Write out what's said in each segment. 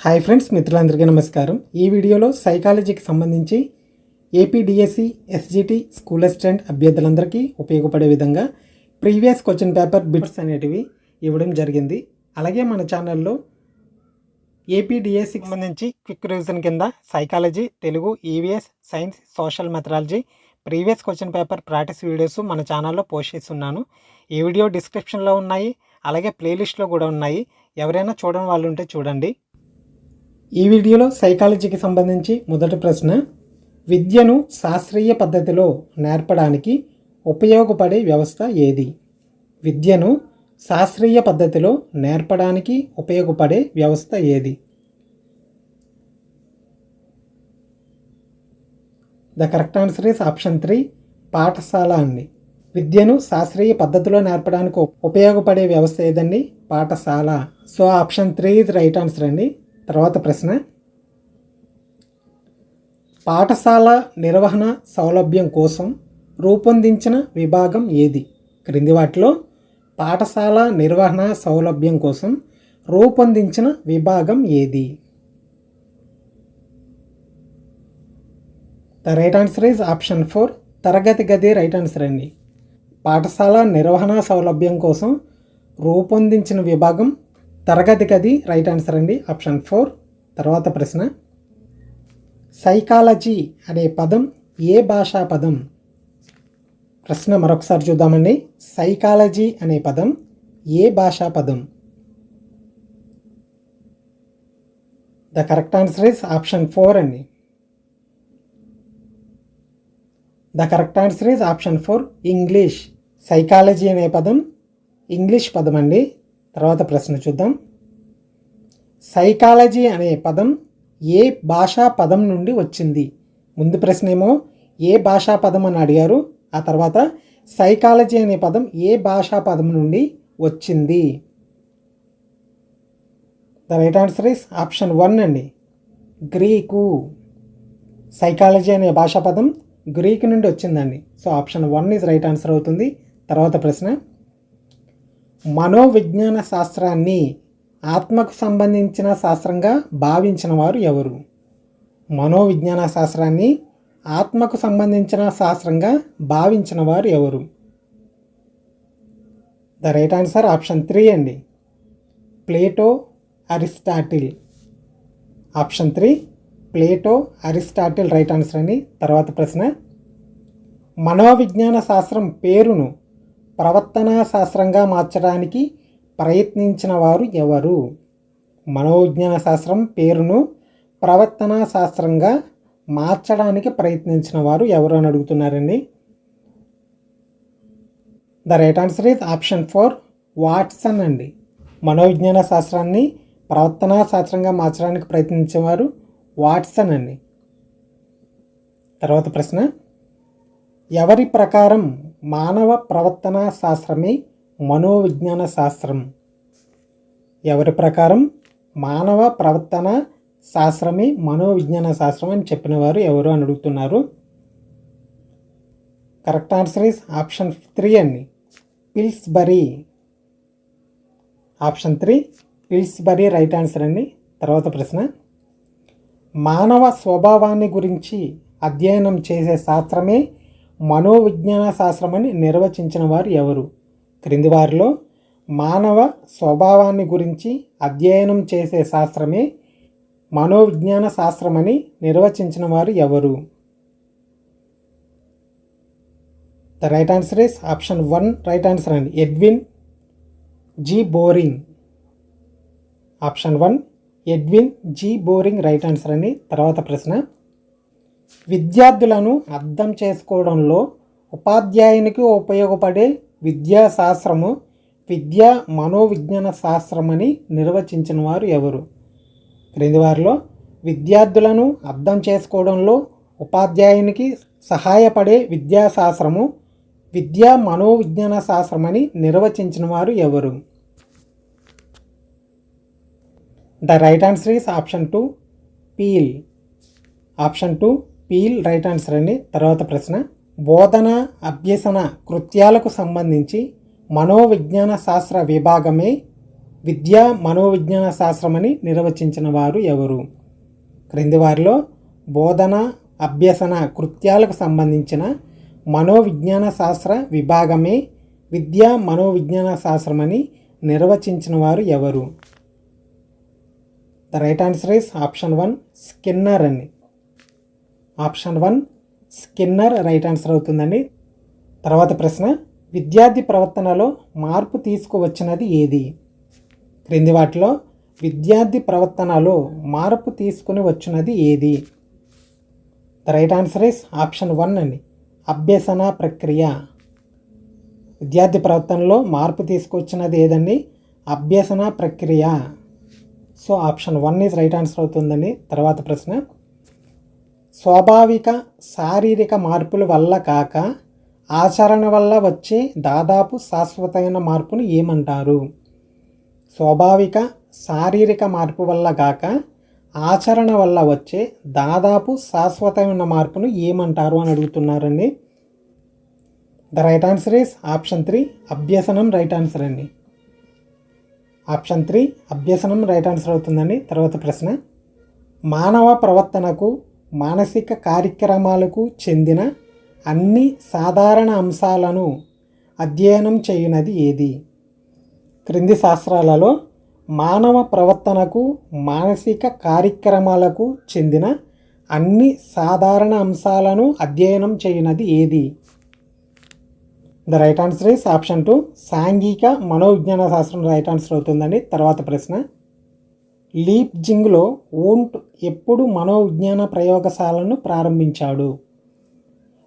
Hi friends, మిత్రులందరికీ నమస్కారం. ఈ వీడియోలో సైకాలజీకి సంబంధించి ఏపీడిఎస్సి ఎస్జిటి స్కూల్ అసిస్టెంట్ అభ్యర్థులందరికీ ఉపయోగపడే విధంగా ప్రీవియస్ క్వశ్చన్ పేపర్ బిట్స్ అనేటివి ఇవ్వడం జరిగింది. అలాగే మన ఛానల్లో ఏపీడిఎస్సికి సంబంధించి క్విక్ రివిజన్ కింద psychology, Telugu, EVS, science, social methodology previous question paper practice videos మన ఛానల్లో పోస్ట్ చేస్తున్నాను. ఈ వీడియో డిస్క్రిప్షన్లో ఉన్నాయి, అలాగే ప్లేలిస్ట్లో కూడా ఉన్నాయి. ఎవరైనా చూడని వాళ్ళు ఉంటే చూడండి. ఈ వీడియోలో సైకాలజీకి సంబంధించి మొదటి ప్రశ్న, విద్యను శాస్త్రీయ పద్ధతిలో నేర్పడానికి ఉపయోగపడే వ్యవస్థ ఏది? విద్యను శాస్త్రీయ పద్ధతిలో నేర్పడానికి ఉపయోగపడే వ్యవస్థ ఏది? The correct answer is option 3, పాఠశాల అండి. విద్యను శాస్త్రీయ పద్ధతిలో నేర్పడానికి ఉపయోగపడే వ్యవస్థ ఏదండి? పాఠశాల. సో ఆప్షన్ 3 ఇది రైట్ ఆన్సర్ అండి. తర్వాత ప్రశ్న, పాఠశాల నిర్వహణ సౌలభ్యం కోసం రూపొందించిన విభాగం ఏది? క్రింది వాటిలో పాఠశాల నిర్వహణ సౌలభ్యం కోసం రూపొందించిన విభాగం ఏది? The right answer is option 4, తరగతి గది రైట్ ఆన్సర్ అండి. పాఠశాల నిర్వహణ సౌలభ్యం కోసం రూపొందించిన విభాగం తరగతి గది రైట్ ఆన్సర్ అండి, ఆప్షన్ 4. తర్వాత ప్రశ్న, సైకాలజీ అనే పదం ఏ భాషా పదం? ప్రశ్న మరొకసారి చూద్దామండి. సైకాలజీ అనే పదం ఏ భాషా పదం? The correct answer is option 4 అండి. The correct answer is option 4, English. Psychology అనే పదం ఇంగ్లీష్ పదం అండి. తర్వాత ప్రశ్న చూద్దాం. సైకాలజీ అనే పదం ఏ భాషా పదం నుండి వచ్చింది? ముందు ప్రశ్న ఏమో ఏ భాషా పదం అని అడిగారు, ఆ తర్వాత సైకాలజీ అనే పదం ఏ భాషా పదం నుండి వచ్చింది? The right answer is option 1 అండి, గ్రీకు. సైకాలజీ అనే భాషా పదం గ్రీకు నుండి వచ్చిందండి. So option 1 is right answer అవుతుంది. తర్వాత ప్రశ్న, మనోవిజ్ఞాన శాస్త్రాన్ని ఆత్మకు సంబంధించిన శాస్త్రంగా భావించిన వారు ఎవరు? మనోవిజ్ఞాన శాస్త్రాన్ని ఆత్మకు సంబంధించిన శాస్త్రంగా భావించిన వారు ఎవరు? ద రైట్ ఆన్సర్ ఆప్షన్ 3 అండి, Plato, Aristotle. Option 3, Plato, Aristotle right answer అండి. తర్వాత ప్రశ్న, మనోవిజ్ఞాన శాస్త్రం పేరును ప్రవర్తనా శాస్త్రంగా మార్చడానికి ప్రయత్నించిన వారు ఎవరు? మనోవిజ్ఞాన శాస్త్రం పేరును ప్రవర్తనా శాస్త్రంగా మార్చడానికి ప్రయత్నించిన వారు ఎవరు అని అడుగుతున్నారండి. The right answer is option 4, Watson అండి. మనోవిజ్ఞాన శాస్త్రాన్ని ప్రవర్తనా శాస్త్రంగా మార్చడానికి ప్రయత్నించేవారు వాట్సన్ అండి. తర్వాత ప్రశ్న, ఎవరి ప్రకారం మానవ ప్రవర్తనా శాస్త్రమే మనోవిజ్ఞాన శాస్త్రం? ఎవరి ప్రకారం మానవ ప్రవర్తన శాస్త్రమే మనోవిజ్ఞాన శాస్త్రం అని చెప్పిన వారు ఎవరు అని అడుగుతున్నారు. కరెక్ట్ ఆన్సర్ ఈస్ ఆప్షన్ 3 అండి, Pillsbury. Option 3, Pillsbury right answer అండి. తర్వాత ప్రశ్న, మానవ స్వభావాన్ని గురించి అధ్యయనం చేసే శాస్త్రమే మనోవిజ్ఞాన శాస్త్రం అని నిర్వచించిన వారు ఎవరు? క్రింది వారిలో మానవ స్వభావాన్ని గురించి అధ్యయనం చేసే శాస్త్రమే మనోవిజ్ఞాన శాస్త్రం అని నిర్వచించిన వారు ఎవరు? The right answer is option 1 right answer అండి, Edwin G Boring. Option 1, Edwin G Boring right answer అండి. తర్వాత ప్రశ్న, విద్యార్థులను అర్థం చేసుకోవడంలో ఉపాధ్యాయునికి ఉపయోగపడే విద్యాశాస్త్రము విద్యా మనోవిజ్ఞాన శాస్త్రం అని నిర్వచించిన వారు ఎవరు? క్రింది వారిలో విద్యార్థులను అర్థం చేసుకోవడంలో ఉపాధ్యాయునికి సహాయపడే విద్యాశాస్త్రము విద్యా మనోవిజ్ఞాన శాస్త్రం అని నిర్వచించిన వారు ఎవరు? The right answer is option 2, peel. Option 2, peel right answer అండి. తర్వాత ప్రశ్న, బోధన అభ్యసన కృత్యాలకు సంబంధించి మనోవిజ్ఞాన శాస్త్ర విభాగమే విద్యా మనోవిజ్ఞాన శాస్త్రం అని నిర్వచించిన వారు ఎవరు? క్రింది వారిలో బోధన అభ్యసన కృత్యాలకు సంబంధించిన మనోవిజ్ఞాన శాస్త్ర విభాగమే విద్యా మనోవిజ్ఞాన శాస్త్రం అని నిర్వచించిన వారు ఎవరు? The right answer is option 1 Skinner అండి. ఆప్షన్ 1 స్కిన్నర్ రైట్ ఆన్సర్ అవుతుందండి. తర్వాత ప్రశ్న, విద్యార్థి ప్రవర్తనలో మార్పు తీసుకువచ్చినది ఏది? క్రింది వాటిలో విద్యార్థి ప్రవర్తనలో మార్పు తీసుకుని వచ్చినది ఏది? The right answer is option 1 అండి, అభ్యసన ప్రక్రియ. విద్యార్థి ప్రవర్తనలో మార్పు తీసుకొచ్చినది ఏదండి? అభ్యసన ప్రక్రియ. So option 1 is right answer అవుతుందండి. తర్వాత ప్రశ్న, స్వాభావిక శారీరక మార్పుల వల్ల కాక ఆచరణ వల్ల వచ్చే దాదాపు శాశ్వతమైన మార్పును ఏమంటారు? స్వాభావిక శారీరక మార్పు వల్ల కాక ఆచరణ వల్ల వచ్చే దాదాపు శాశ్వతమైన మార్పును ఏమంటారు అని అడుగుతున్నారండి. The right answer is option 3 అభ్యసనం రైట్ ఆన్సర్ అండి. ఆప్షన్ 3 అభ్యసనం రైట్ ఆన్సర్ అవుతుందండి. తర్వాత ప్రశ్న, మానవ ప్రవర్తనకు మానసిక కార్యక్రమాలకు చెందిన అన్ని సాధారణ అంశాలను అధ్యయనం చేయునది ఏది? క్రింది శాస్త్రాలలో మానవ ప్రవర్తనకు మానసిక కార్యక్రమాలకు చెందిన అన్ని సాధారణ అంశాలను అధ్యయనం చేయునది ఏది? The right answer is option 2 సాంఘిక మనోవిజ్ఞాన శాస్త్రం రైట్ ఆన్సర్ అవుతుందండి. తర్వాత ప్రశ్న, లీప్జింగ్లో వూంట్ ఎప్పుడు మనోవిజ్ఞాన ప్రయోగశాలను ప్రారంభించాడు?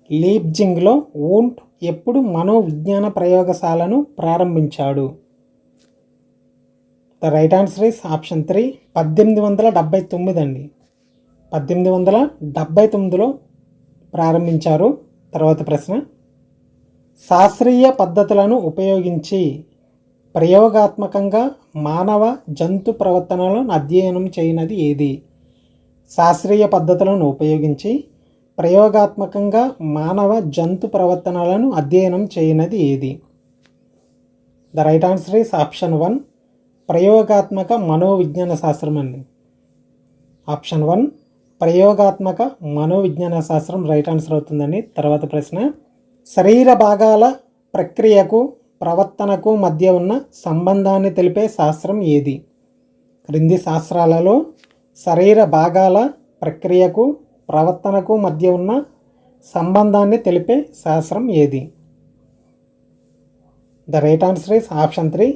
లీప్జింగ్లో వూంట్ ఎప్పుడు మనోవిజ్ఞాన ప్రయోగశాలను ప్రారంభించాడు? The right answer is option 3 1879 అండి. 1879లో ప్రారంభించారు. తర్వాత ప్రశ్న, శాస్త్రీయ పద్ధతులను ఉపయోగించి ప్రయోగాత్మకంగా మానవ జంతు ప్రవర్తనలను అధ్యయనం చేయనది ఏది? శాస్త్రీయ పద్ధతులను ఉపయోగించి ప్రయోగాత్మకంగా మానవ జంతు ప్రవర్తనలను అధ్యయనం చేయనది ఏది? The right answer is option 1 ప్రయోగాత్మక మనోవిజ్ఞాన శాస్త్రం అండి. ఆప్షన్ 1 ప్రయోగాత్మక మనోవిజ్ఞాన శాస్త్రం రైట్ ఆన్సర్ అవుతుందండి. తర్వాత ప్రశ్న, శరీర భాగాల ప్రక్రియకు ప్రవర్తనకు మధ్య ఉన్న సంబంధాన్ని తెలిపే శాస్త్రం ఏది? క్రింది శాస్త్రాలలో శరీర భాగాల ప్రక్రియకు ప్రవర్తనకు మధ్య ఉన్న సంబంధాన్ని తెలిపే శాస్త్రం ఏది? The right answer is option 3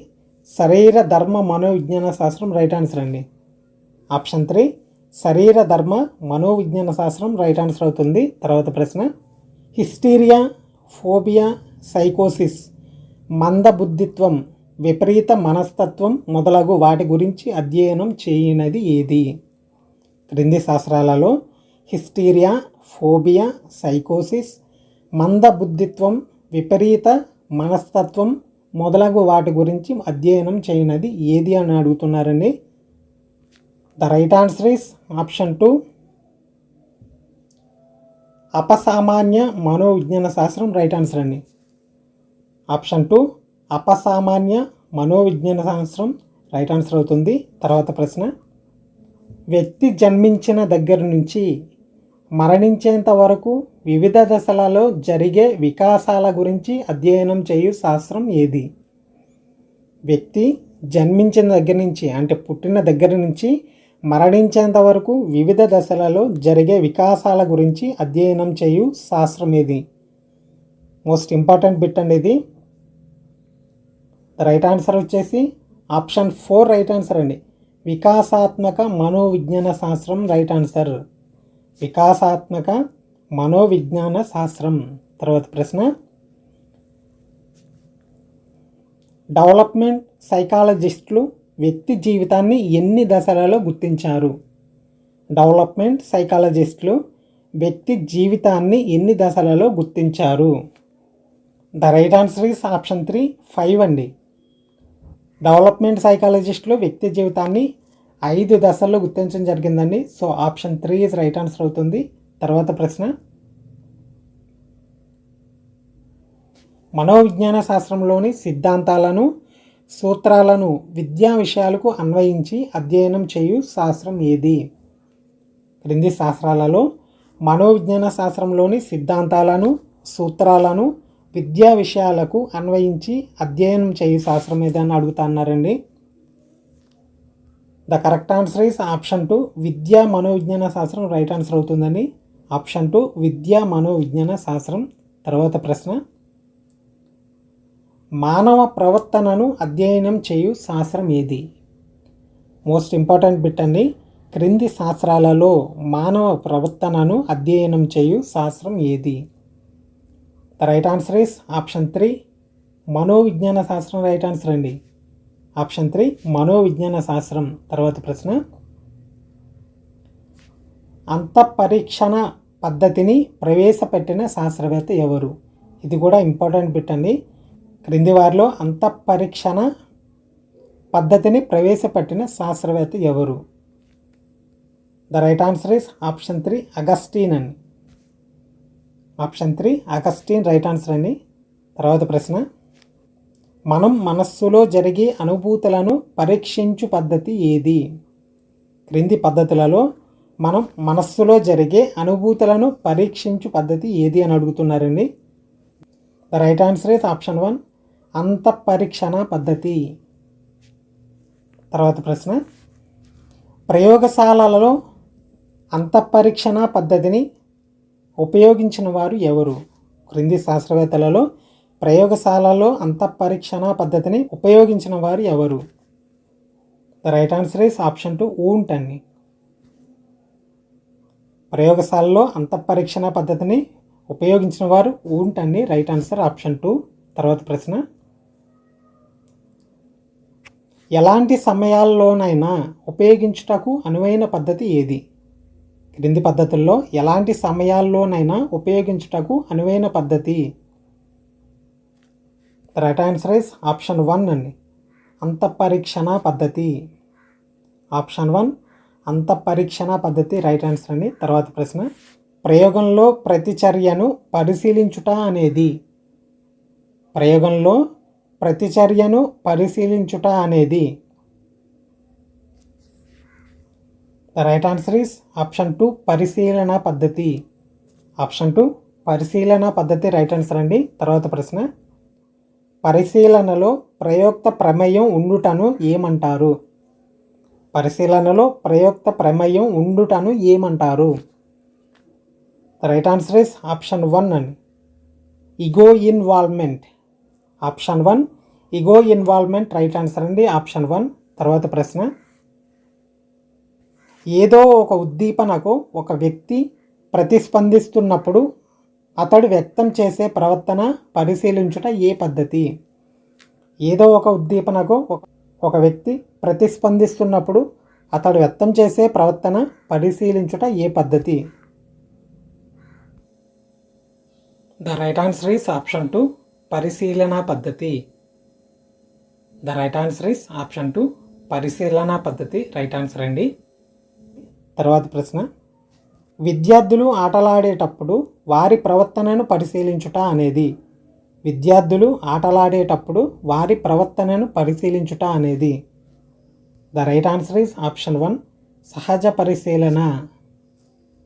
శరీర ధర్మ మనోవిజ్ఞాన శాస్త్రం రైట్ ఆన్సర్ అండి. ఆప్షన్ 3 శరీర ధర్మ మనోవిజ్ఞాన శాస్త్రం రైట్ ఆన్సర్ అవుతుంది. తర్వాత ప్రశ్న, హిస్టీరియా, ఫోబియా, సైకోసిస్, మందబుద్ధిత్వం, విపరీత మనస్తత్వం మొదలగు వాటి గురించి అధ్యయనం చేయనది ఏది? క్రింది శాస్త్రాలలో హిస్టీరియా, ఫోబియా, సైకోసిస్, మందబుద్ధిత్వం, విపరీత మనస్తత్వం మొదలగు వాటి గురించి అధ్యయనం చేయనది ఏది అని అడుగుతున్నారండి. The right answer is option 2 అపసామాన్య మనోవిజ్ఞాన శాస్త్రం రైట్ ఆన్సర్ అండి. ఆప్షన్ 2 అపసామాన్య మనోవిజ్ఞాన శాస్త్రం రైట్ ఆన్సర్ అవుతుంది. తర్వాత ప్రశ్న, వ్యక్తి జన్మించిన దగ్గర నుంచి మరణించేంత వరకు వివిధ దశలలో జరిగే వికాసాల గురించి అధ్యయనం చేయు శాస్త్రం ఏది? వ్యక్తి జన్మించిన దగ్గర నుంచి అంటే పుట్టిన దగ్గర నుంచి మరణించేంత వరకు వివిధ దశలలో జరిగే వికాసాల గురించి అధ్యయనం చేయు శాస్త్రం ఏది? మోస్ట్ ఇంపార్టెంట్ బిట్ అండి ఇది. రైట్ ఆన్సర్ వచ్చేసి ఆప్షన్ 4 రైట్ ఆన్సర్ అండి. వికాసాత్మక మనోవిజ్ఞాన శాస్త్రం రైట్ ఆన్సర్. వికాసాత్మక మనోవిజ్ఞాన శాస్త్రం. తర్వాత ప్రశ్న, డెవలప్మెంట్ సైకాలజిస్టులు వ్యక్తి జీవితాన్ని ఎన్ని దశలలో గుర్తించారు? డెవలప్మెంట్ సైకాలజిస్టులు వ్యక్తి జీవితాన్ని ఎన్ని దశలలో గుర్తించారు? The right answer is option 3 5 అండి. డెవలప్మెంట్ సైకాలజిస్టులు వ్యక్తి జీవితాన్ని 5 దశల్లో గుర్తించడం జరిగిందండి. So option 3 is right answer అవుతుంది. తర్వాత ప్రశ్న, మనోవిజ్ఞాన శాస్త్రంలోని సిద్ధాంతాలను సూత్రాలను విద్యా విషయాలకు అన్వయించి అధ్యయనం చేయు శాస్త్రం ఏది? క్రింది శాస్త్రాలలో మనోవిజ్ఞాన శాస్త్రంలోని సిద్ధాంతాలను సూత్రాలను విద్యా విషయాలకు అన్వయించి అధ్యయనం చేయు శాస్త్రం ఏదని అడుగుతున్నారండి. The correct answer is option 2 విద్యా మనోవిజ్ఞాన శాస్త్రం రైట్ ఆన్సర్ అవుతుందండి. ఆప్షన్ 2 విద్యా మనోవిజ్ఞాన శాస్త్రం. తర్వాత ప్రశ్న, మానవ ప్రవర్తనను అధ్యయనం చేయు శాస్త్రం ఏది? మోస్ట్ ఇంపార్టెంట్ బిట్ అండి. క్రింది శాస్త్రాలలో మానవ ప్రవర్తనను అధ్యయనం చేయు శాస్త్రం ఏది? The right answer is option 3 మనోవిజ్ఞాన శాస్త్రం రైట్ ఆన్సర్ అండి. ఆప్షన్ 3 మనోవిజ్ఞాన శాస్త్రం. తర్వాత ప్రశ్న, అంతఃపరీక్షణ పద్ధతిని ప్రవేశపెట్టిన శాస్త్రవేత్త ఎవరు? ఇది కూడా ఇంపార్టెంట్ బిట్ అండి. క్రింది వారిలో అంతఃపరీక్షణ పద్ధతిని ప్రవేశపెట్టిన శాస్త్రవేత్త ఎవరు? The right answer is option 3 Augustine అండి. ఆప్షన్ 3 అగస్టిన్ రైట్ ఆన్సర్ అండి. తర్వాత ప్రశ్న, మనం మనస్సులో జరిగే అనుభూతులను పరీక్షించు పద్ధతి ఏది? క్రింది పద్ధతులలో మనం మనస్సులో జరిగే అనుభూతులను పరీక్షించు పద్ధతి ఏది అని అడుగుతున్నారండి. The right answer is option 1 అంతఃపరీక్షణ పద్ధతి. తర్వాత ప్రశ్న, ప్రయోగశాలలో అంతఃపరీక్షణ పద్ధతిని ఉపయోగించిన వారు ఎవరు? క్రింది శాస్త్రవేత్తలలో ప్రయోగశాలలో అంతఃపరీక్షణ పద్ధతిని ఉపయోగించిన వారు ఎవరు? The right answer is option 2 Wundt అండి. ప్రయోగశాలలో అంతఃపరీక్షణ పద్ధతిని ఉపయోగించిన వారు ఊంట్ అండి. Right answer option 2. తర్వాత ప్రశ్న, ఎలాంటి సమయాల్లోనైనా ఉపయోగించుటకు అనువైన పద్ధతి ఏది? క్రింది పద్ధతుల్లో ఎలాంటి సమయాల్లోనైనా ఉపయోగించుటకు అనువైన పద్ధతి? రైట్ ఆన్సర్ ఇస్ ఆప్షన్ 1 అండి, అంతఃపరీక్షణ పద్ధతి. ఆప్షన్ 1 అంతఃపరీక్షణ పద్ధతి రైట్ ఆన్సర్ అండి. తర్వాత ప్రశ్న, ప్రయోగంలో ప్రతిచర్యను పరిశీలించుట అనేది ప్రయోగంలో ప్రతిచర్యను పరిశీలించుట అనేది the right answer is option 2 పరిశీలన పద్ధతి. ఆప్షన్ 2 పరిశీలన పద్ధతి రైట్ ఆన్సర్ అండి. తర్వాత ప్రశ్న, పరిశీలనలో ప్రయోక్త ప్రమేయం ఉండుటను ఏమంటారు? పరిశీలనలో ప్రయోక్త ప్రమేయం ఉండుటను ఏమంటారు? The right answer is option 1 అండి, ఇగో ఇన్వాల్వ్మెంట్. ఆప్షన్ 1 ఇగో ఇన్వాల్వ్మెంట్ రైట్ ఆన్సర్ అండి. ఆప్షన్ 1. తర్వాత ప్రశ్న, ఏదో ఒక ఉద్దీపనకు ఒక వ్యక్తి ప్రతిస్పందిస్తున్నప్పుడు అతడు వ్యక్తం చేసే ప్రవర్తన పరిశీలించుట ఏ పద్ధతి? ఏదో ఒక ఉద్దీపనకు ఒక వ్యక్తి ప్రతిస్పందిస్తున్నప్పుడు అతడు వ్యక్తం చేసే ప్రవర్తన పరిశీలించుట ఏ పద్ధతి? The right answer is option 2 పరిశీలన పద్ధతి. The right answer is option 2 పరిశీలన పద్ధతి రైట్ ఆన్సర్ అండి. తర్వాత ప్రశ్న, విద్యార్థులు ఆటలాడేటప్పుడు వారి ప్రవర్తనను పరిశీలించుట అనేది విద్యార్థులు ఆటలాడేటప్పుడు వారి ప్రవర్తనను పరిశీలించుట అనేది the right answer is option 1 సహజ పరిశీలన.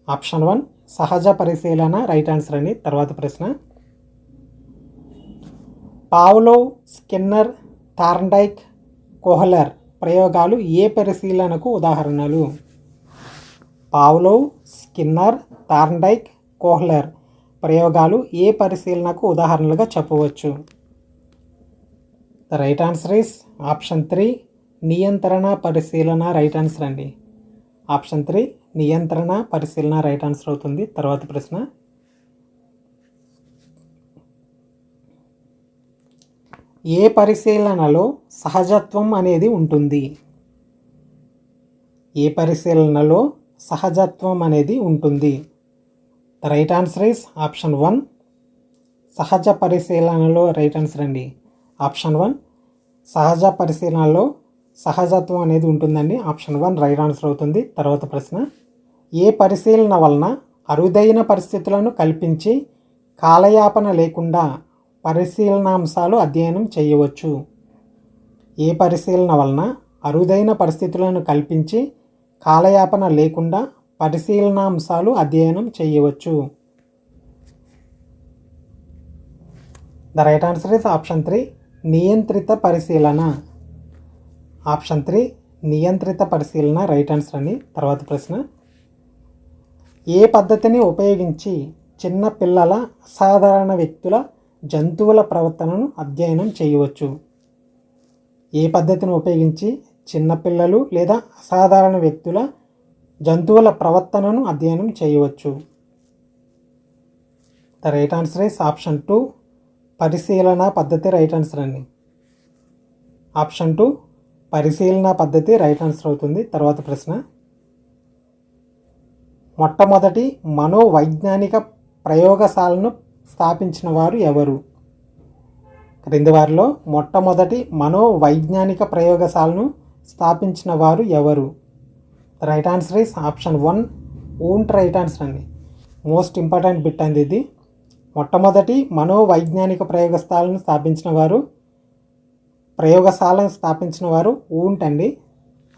ఆప్షన్ 1 సహజ పరిశీలన రైట్ ఆన్సర్ అండి. తర్వాత ప్రశ్న, పావ్లోవ్, స్కిన్నర్, థార్న్డైక్, కోహ్లర్ ప్రయోగాలు ఏ పరిశీలనకు ఉదాహరణలు? పావ్లోవ్, స్కిన్నర్, థార్న్డైక్, కోహ్లర్ ప్రయోగాలు ఏ పరిశీలనకు ఉదాహరణలుగా చెప్పవచ్చు? The right answer is option 3 నియంత్రణ పరిశీలన రైట్ ఆన్సర్ అండి. ఆప్షన్ 3 నియంత్రణ పరిశీలన రైట్ ఆన్సర్ అవుతుంది. తర్వాత ప్రశ్న, ఏ పరిశీలనలో సహజత్వం అనేది ఉంటుంది? ఏ పరిశీలనలో సహజత్వం అనేది ఉంటుంది? The right answer is option 1 సహజ పరిశీలనలో రైట్ ఆన్సర్ అండి. ఆప్షన్ 1 సహజ పరిశీలనలో సహజత్వం అనేది ఉంటుందండి. ఆప్షన్ 1 రైట్ ఆన్సర్ అవుతుంది. తర్వాత ప్రశ్న, ఏ పరిశీలన వలన అరుదైన పరిస్థితులను కల్పించి కాలయాపన లేకుండా పరిశీలనాంశాలు అధ్యయనం చేయవచ్చు? ఏ పరిశీలన వలన అరుదైన పరిస్థితులను కల్పించి కాలయాపన లేకుండా పరిశీలనాంశాలు అధ్యయనం చేయవచ్చు. The right answer is option 3 నియంత్రిత పరిశీలన. ఆప్షన్ 3 నియంత్రిత పరిశీలన రైట్ ఆన్సర్ అని. తర్వాత ప్రశ్న, ఏ పద్ధతిని ఉపయోగించి చిన్న పిల్లల అసాధారణ వ్యక్తుల జంతువుల ప్రవర్తనను అధ్యయనం చేయవచ్చు? ఏ పద్ధతిని ఉపయోగించి చిన్నపిల్లలు లేదా అసాధారణ వ్యక్తుల జంతువుల ప్రవర్తనను అధ్యయనం చేయవచ్చు? The right answer is option 2 పరిశీలన పద్ధతి రైట్ ఆన్సర్ అండి. ఆప్షన్ 2 పరిశీలన పద్ధతి రైట్ ఆన్సర్ అవుతుంది. తర్వాత ప్రశ్న, మొట్టమొదటి మనోవైజ్ఞానిక ప్రయోగశాలను స్థాపించిన వారు ఎవరు? క్రింది వారిలో మొట్టమొదటి మనోవైజ్ఞానిక ప్రయోగశాలను స్థాపించిన వారు ఎవరు? Right answer is option 1 Wundt right answer అండి. మోస్ట్ ఇంపార్టెంట్ బిట్ అండి ఇది. మొట్టమొదటి మనోవైజ్ఞానిక ప్రయోగశాలను స్థాపించిన వారు ఊంట్ అండి.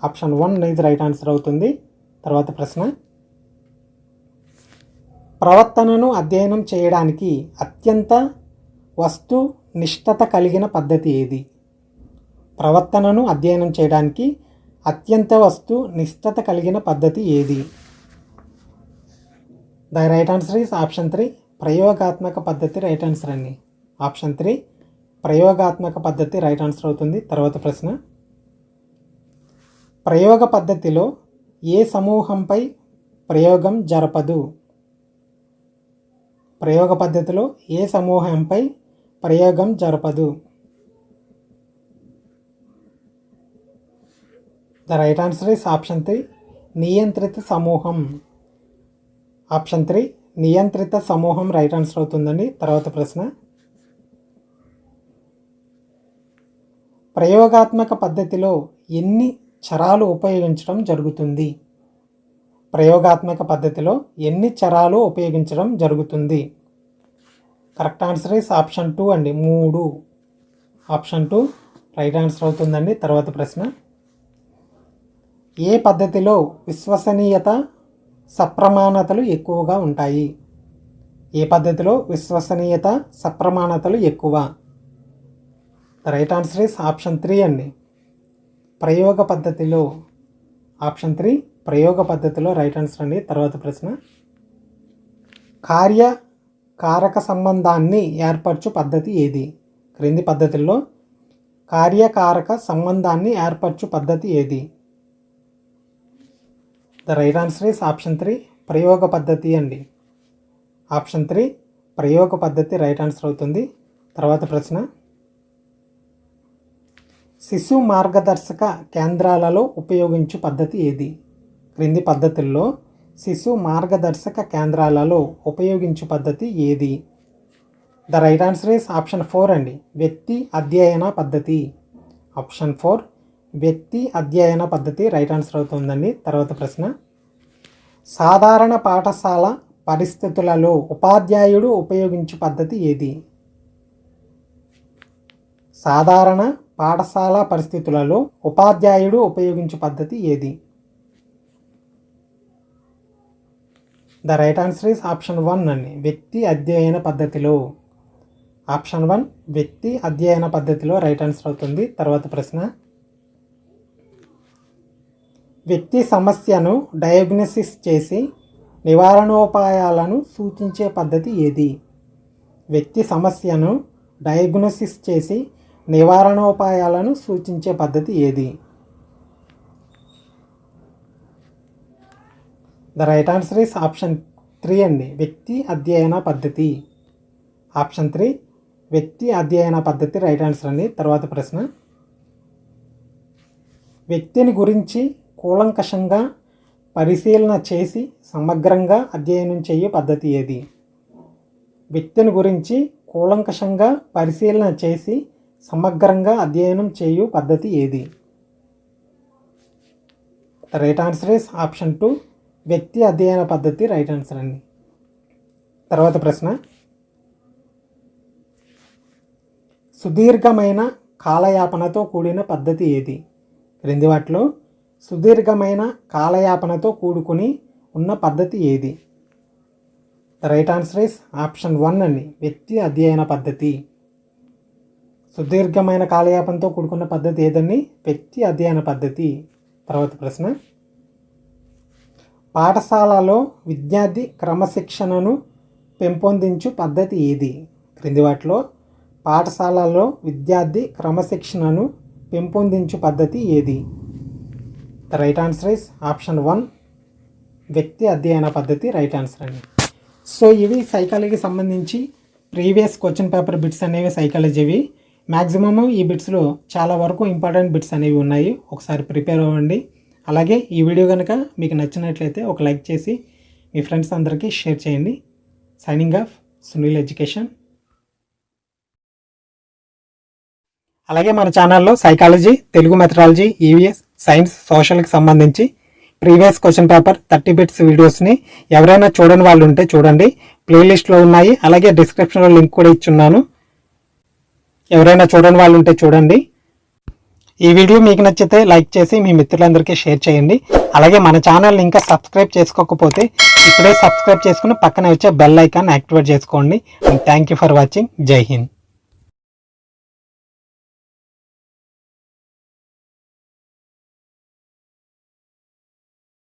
ఆప్షన్ 1 ఇది రైట్ ఆన్సర్ అవుతుంది. తర్వాత ప్రశ్న, ప్రవర్తనను అధ్యయనం చేయడానికి అత్యంత వస్తునిష్టత కలిగిన పద్ధతి ఏది? ప్రవర్తనను అధ్యయనం చేయడానికి అత్యంత వస్తునిష్టత కలిగిన పద్ధతి ఏది? The right answer is option 3 ప్రయోగాత్మక పద్ధతి రైట్ ఆన్సర్ అండి. ఆప్షన్ 3 ప్రయోగాత్మక పద్ధతి రైట్ ఆన్సర్ అవుతుంది. తర్వాత ప్రశ్న, ప్రయోగ పద్ధతిలో ఏ సమూహంపై ప్రయోగం జరపదు? ప్రయోగ పద్ధతిలో ఏ సమూహంపై ప్రయోగం జరపదు? The right answer is option 3 నియంత్రిత సమూహం. ఆప్షన్ 3 నియంత్రిత సమూహం రైట్ ఆన్సర్ అవుతుందండి. తర్వాత ప్రశ్న, ప్రయోగాత్మక పద్ధతిలో ఎన్ని చరాలు ఉపయోగించడం జరుగుతుంది? ప్రయోగాత్మక పద్ధతిలో ఎన్ని చరాలు ఉపయోగించడం జరుగుతుంది? కరెక్ట్ ఆన్సర్ ఇస్ ఆప్షన్ 2 అండి 3. ఆప్షన్ 2 రైట్ ఆన్సర్ అవుతుందండి. తర్వాత ప్రశ్న, ఏ పద్ధతిలో విశ్వసనీయత సప్రమాణతలు ఎక్కువగా ఉంటాయి? ఏ పద్ధతిలో విశ్వసనీయత సప్రమాణతలు ఎక్కువ? The right answer is option 3 అండి ప్రయోగ పద్ధతిలో. ఆప్షన్ 3 ప్రయోగ పద్ధతిలో రైట్ ఆన్సర్ అండి. తర్వాత ప్రశ్న, కార్యకారక సంబంధాన్ని ఏర్పరచు పద్ధతి ఏది? క్రింది పద్ధతుల్లో కార్యకారక సంబంధాన్ని ఏర్పరచు పద్ధతి ఏది? The right answer is option 3 ప్రయోగ పద్ధతి అండి. ఆప్షన్ 3 ప్రయోగ పద్ధతి రైట్ ఆన్సర్ అవుతుంది. తర్వాత ప్రశ్న, శిశు మార్గదర్శక కేంద్రాలలో ఉపయోగించు పద్ధతి ఏది? క్రింది పద్ధతుల్లో శిశు మార్గదర్శక కేంద్రాలలో ఉపయోగించు పద్ధతి ఏది? The right answer is option 4 అండి వ్యక్తి అధ్యయన పద్ధతి. ఆప్షన్ 4 వ్యక్తి అధ్యయన పద్ధతి రైట్ ఆన్సర్ అవుతుందండి. తర్వాత ప్రశ్న, సాధారణ పాఠశాల పరిస్థితులలో ఉపాధ్యాయుడు ఉపయోగించు పద్ధతి ఏది? సాధారణ పాఠశాల పరిస్థితులలో ఉపాధ్యాయుడు ఉపయోగించు పద్ధతి ఏది? The right answer is option 1 అండి వ్యక్తి అధ్యయన పద్ధతిలో. ఆప్షన్ 1 వ్యక్తి అధ్యయన పద్ధతిలో రైట్ ఆన్సర్ అవుతుంది. తర్వాత ప్రశ్న, వ్యక్తి సమస్యను డయాగ్నోసిస్ చేసి నివారణోపాయాలను సూచించే పద్ధతి ఏది? వ్యక్తి సమస్యను డయాగ్నోసిస్ చేసి నివారణోపాయాలను సూచించే పద్ధతి ఏది? The right answer is option 3 అండి వ్యక్తి అధ్యయన పద్ధతి. ఆప్షన్ 3 వ్యక్తి అధ్యయన పద్ధతి రైట్ ఆన్సర్ అండి. తర్వాత ప్రశ్న, వ్యక్తిని గురించి కూలంకషంగా పరిశీలన చేసి సమగ్రంగా అధ్యయనం చేయు పద్ధతి ఏది? వ్యక్తిని గురించి కూలంకషంగా పరిశీలన చేసి సమగ్రంగా అధ్యయనం చేయు పద్ధతి ఏది? The right answer is option 2 వ్యక్తి అధ్యయన పద్ధతి రైట్ ఆన్సర్ అండి. తర్వాత ప్రశ్న, సుదీర్ఘమైన కాలయాపనతో కూడిన పద్ధతి ఏది? క్రింది వాటిలో సుదీర్ఘమైన కాలయాపనతో కూడుకుని ఉన్న పద్ధతి ఏది? The right answer is option 1 అండి, వ్యక్తి అధ్యయన పద్ధతి. సుదీర్ఘమైన కాలయాపనతో కూడుకున్న పద్ధతి ఏదండి? వ్యక్తి అధ్యయన పద్ధతి. తర్వాత ప్రశ్న, పాఠశాలలో విద్యార్థి క్రమశిక్షణను పెంపొందించు పద్ధతి ఏది? క్రింది వాటిలో పాఠశాలలో విద్యార్థి క్రమశిక్షణను పెంపొందించు పద్ధతి ఏది? The right answer is option 1, వ్యక్తి అధ్యయన పద్ధతి రైట్ ఆన్సర్ అండి. సో ఇవి సైకాలజీకి సంబంధించి ప్రీవియస్ క్వశ్చన్ పేపర్ బిట్స్ అనేవి సైకాలజీవి. మ్యాక్సిమము ఈ బిట్స్లో చాలా వరకు ఇంపార్టెంట్ బిట్స్ అనేవి ఉన్నాయి. ఒకసారి ప్రిపేర్ అవ్వండి. అలాగే ఈ వీడియో కనుక మీకు నచ్చినట్లయితే ఒక లైక్ చేసి మీ ఫ్రెండ్స్ అందరికీ షేర్ చేయండి. Signing off, Sunil education. అలాగే మన ఛానల్లో psychology, Telugu methodology, EVS, science, సోషల్కి సంబంధించి ప్రీవియస్ క్వశ్చన్ పేపర్ 30 బిట్స్ వీడియోస్ని ఎవరైనా చూడని వాళ్ళు ఉంటే చూడండి, ప్లేలిస్ట్లో ఉన్నాయి. అలాగే డిస్క్రిప్షన్లో లింక్ కూడా ఇచ్చున్నాను, ఎవరైనా చూడని వాళ్ళు ఉంటే చూడండి. ఈ వీడియో మీకు నచ్చితే లైక్ చేసి మీ మిత్రులందరికీ షేర్ చేయండి. అలాగే మన ఛానల్ ఇంకా సబ్స్క్రైబ్ చేసుకోకపోతే ఇప్పుడే సబ్స్క్రైబ్ చేసుకుని పక్కనే వచ్చే బెల్ ఐకాన్ యాక్టివేట్ చేసుకోండి. And thank you for watching. జై హింద్.